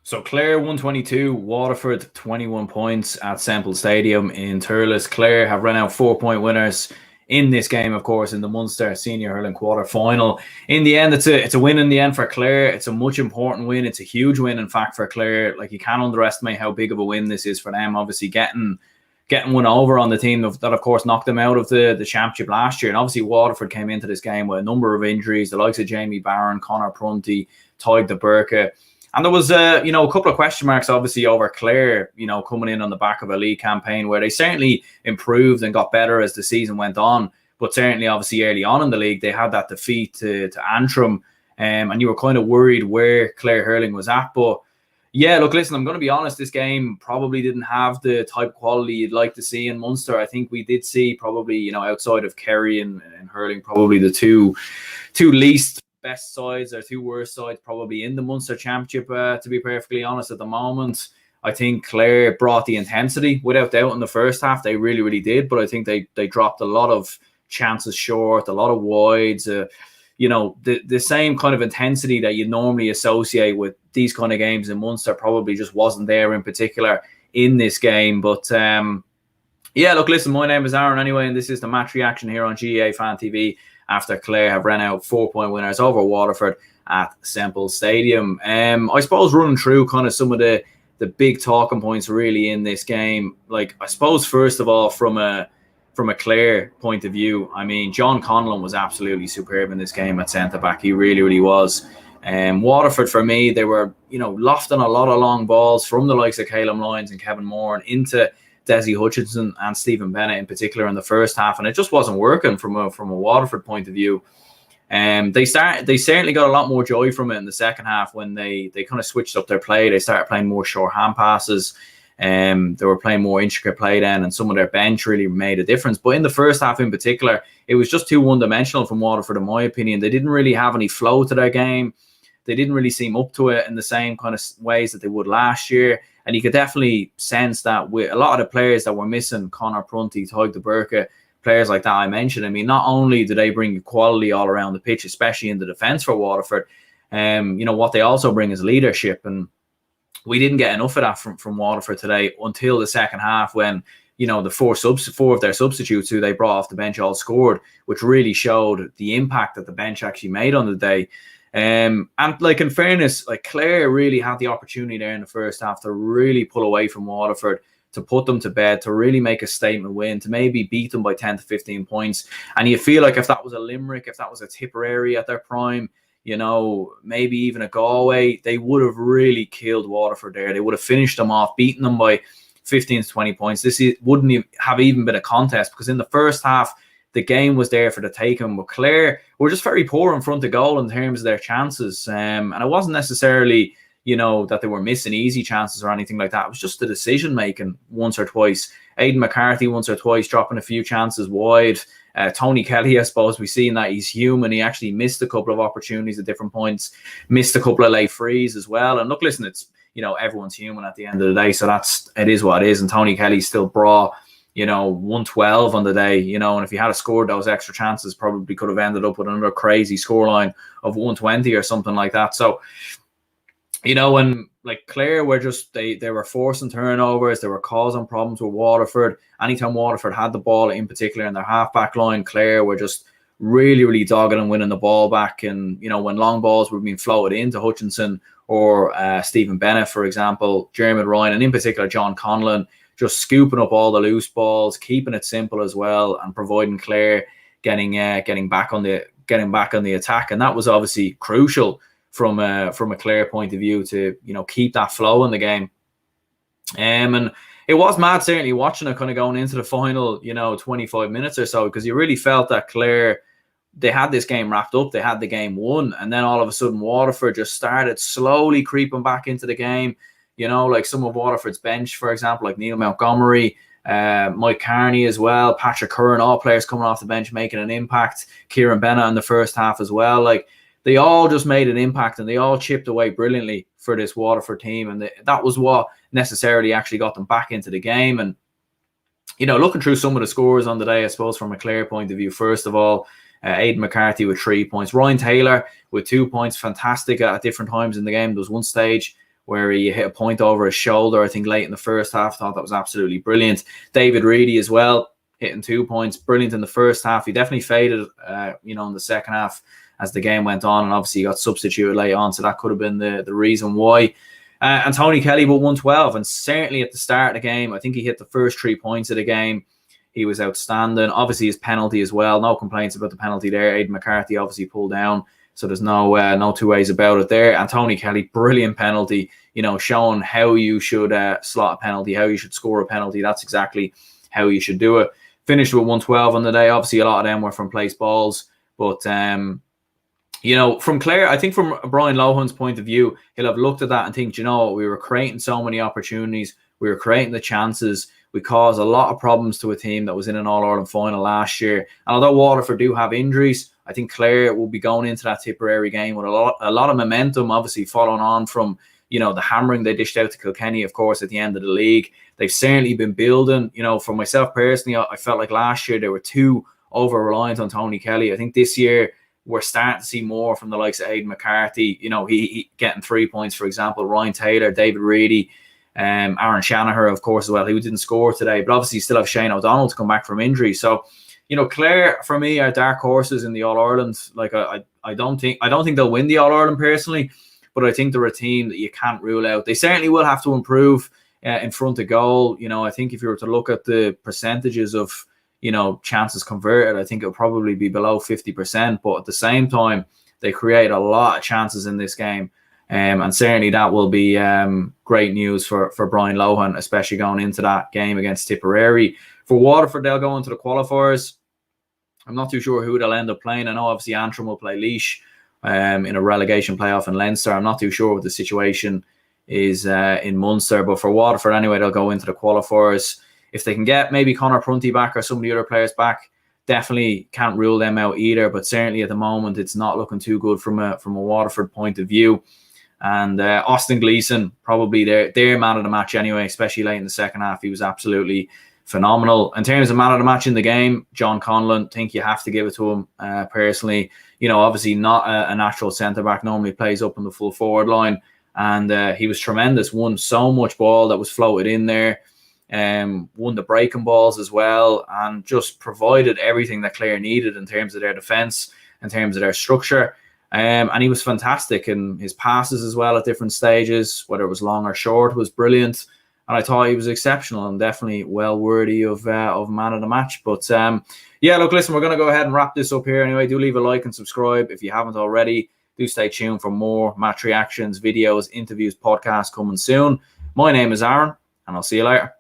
So Clare 122, Waterford 21 points at Semple Stadium in Thurles. Clare have run out 4-point winners in this game, of course, in the Munster Senior Hurling quarter final. In the end, it's a win in the end for Clare. It's a much important win. It's a huge win, in fact, for Clare. Like, you can't underestimate how big of a win this is for them. Obviously, getting one over on the team that, of course, knocked them out of the championship last year. And obviously, Waterford came into this game with a number of injuries, the likes of Jamie Barron, Conor Prunty, Tadhg de Burke. And there was, a couple of question marks, obviously, over Clare, coming in on the back of a league campaign where they certainly improved and got better as the season went on. But certainly, obviously, early on in the league, they had that defeat to Antrim. And you were kind of worried where Clare hurling was at. But yeah, look, listen, I'm going to be honest. This game probably didn't have the type of quality you'd like to see in Munster. I think we did see probably, outside of Kerry and hurling, probably the two least best sides or two worst sides probably in the Munster Championship, to be perfectly honest, at the moment. I think Clare brought the intensity without doubt in the first half. They really, really did. But I think they dropped a lot of chances short, a lot of wides, the same kind of intensity that you normally associate with these kind of games in Munster probably just wasn't there in particular in this game. But yeah, look, listen, my name is Aaron anyway, and this is the match reaction here on GAA Fan TV after Clare have ran out 4-point winners over Waterford at Semple Stadium. I suppose running through kind of some of the big talking points really in this game. Like, I suppose first of all, from a Clare point of view, I mean, John Conlon was absolutely superb in this game at centre back. He really, really was. Waterford, for me, they were, lofting a lot of long balls from the likes of Caleb Lyons and Kevin Moore and into Desi Hutchinson and Stephen Bennett in particular in the first half, and it just wasn't working from a Waterford point of view. They certainly got a lot more joy from it in the second half when they kind of switched up their play. They started playing more short hand passes. They were playing more intricate play then, and some of their bench really made a difference. But in the first half in particular, it was just too one-dimensional from Waterford, in my opinion. They didn't really have any flow to their game. They didn't really seem up to it in the same kind of ways that they would last year. And you could definitely sense that with a lot of the players that were missing, Conor Prunty, Tadhg de Burke, players like that I mentioned. I mean, not only do they bring quality all around the pitch, especially in the defence for Waterford, what they also bring is leadership. And we didn't get enough of that from Waterford today until the second half when, the four of their substitutes who they brought off the bench all scored, which really showed the impact that the bench actually made on the day. And like, in fairness, like, Clare really had the opportunity there in the first half to really pull away from Waterford, to put them to bed, to really make a statement win, to maybe beat them by 10 to 15 points. And you feel like if that was a Limerick, if that was a Tipperary at their prime, maybe even a Galway, they would have really killed Waterford there. They would have finished them off, beaten them by 15 to 20 points. Wouldn't have even been a contest, because in the first half, the game was there for the taking. But Clare were just very poor in front of goal in terms of their chances. And it wasn't necessarily, that they were missing easy chances or anything like that. It was just the decision-making once or twice. Aidan McCarthy once or twice dropping a few chances wide. Tony Kelly, I suppose, we've seen that he's human. He actually missed a couple of opportunities at different points, missed a couple of late frees as well. And look, listen, it's, everyone's human at the end of the day. So it is what it is. And Tony Kelly still brought, 112 on the day, and if he had scored those extra chances, probably could have ended up with another crazy scoreline of 120 or something like that. So, when like Clare were just, they were forcing turnovers, they were causing problems with Waterford. Anytime Waterford had the ball, in particular in their half-back line, Clare were just really, really dogging and winning the ball back. And, when long balls were being floated into Hutchinson or Stephen Bennett, for example, Jeremy Ryan, and in particular John Conlon, just scooping up all the loose balls, keeping it simple as well, and providing Clare getting back on the attack. And that was obviously crucial from a Clare point of view to keep that flow in the game. And it was mad certainly watching it kind of going into the final 25 minutes or so, because you really felt that Clare, they had this game wrapped up, they had the game won, and then all of a sudden Waterford just started slowly creeping back into the game. Like some of Waterford's bench, for example, like Neil Montgomery, Mike Carney as well, Patrick Curran, all players coming off the bench making an impact. Kieran Bennett in the first half as well. Like, they all just made an impact, and they all chipped away brilliantly for this Waterford team. And that was what necessarily actually got them back into the game. And, looking through some of the scores on the day, I suppose, from a Clare point of view, first of all, Aidan McCarthy with 3 points. Ryan Taylor with 2 points, fantastic at different times in the game. There was one stage where he hit a point over his shoulder, I think, late in the first half. Thought that was absolutely brilliant. David Reedy as well, hitting 2 points. Brilliant in the first half. He definitely faded, in the second half as the game went on, and obviously he got substituted late on, so that could have been the reason why. And Tony Kelly with 112, and certainly at the start of the game, I think he hit the first 3 points of the game. He was outstanding. Obviously his penalty as well. No complaints about the penalty there. Aidan McCarthy obviously pulled down, so there's no two ways about it there. And Tony Kelly, brilliant penalty, showing how you should slot a penalty, how you should score a penalty. That's exactly how you should do it. Finished with 112 on the day. Obviously, a lot of them were from place balls. But, from Clare, I think from Brian Lohan's point of view, he'll have looked at that and think, we were creating so many opportunities. We were creating the chances. We caused a lot of problems to a team that was in an All-Ireland final last year. And although Waterford do have injuries, I think Clare will be going into that Tipperary game with a lot of momentum, obviously following on from, the hammering they dished out to Kilkenny, of course, at the end of the league. They've certainly been building. For myself personally, I felt like last year they were too over-reliant on Tony Kelly. I think this year we're starting to see more from the likes of Aidan McCarthy, he getting 3 points, for example, Ryan Taylor, David Reedy, Aaron Shanahan, of course, as well, who didn't score today. But obviously you still have Shane O'Donnell to come back from injury. So, Clare, for me, are dark horses in the All-Ireland. Like, I don't think they'll win the All-Ireland personally, but I think they're a team that you can't rule out. They certainly will have to improve in front of goal. I think if you were to look at the percentages of, chances converted, I think it'll probably be below 50%. But at the same time, they create a lot of chances in this game. And certainly that will be great news for Brian Lohan, especially going into that game against Tipperary. For Waterford, they'll go into the qualifiers. I'm not too sure who they'll end up playing. I know obviously Antrim will play Laois in a relegation playoff in Leinster. I'm not too sure what the situation is in Munster. But for Waterford anyway, they'll go into the qualifiers. If they can get maybe Conor Prunty back or some of the other players back, definitely can't rule them out either. But certainly at the moment, it's not looking too good from a Waterford point of view. And Austin Gleeson, probably their man of the match anyway, especially late in the second half. He was absolutely phenomenal. In terms of man of the match in the game, John Conlon, think you have to give it to him personally. Obviously not a natural centre-back, normally plays up on the full forward line. And he was tremendous, won so much ball that was floated in there. Won the breaking balls as well, and just provided everything that Clare needed in terms of their defence, in terms of their structure. And he was fantastic, and his passes as well at different stages, whether it was long or short, was brilliant. And I thought he was exceptional and definitely well worthy of man of the match. But look, listen, we're going to go ahead and wrap this up here anyway. Do leave a like and subscribe if you haven't already. Do stay tuned for more match reactions, videos, interviews, podcasts coming soon. My name is Aaron, and I'll see you later.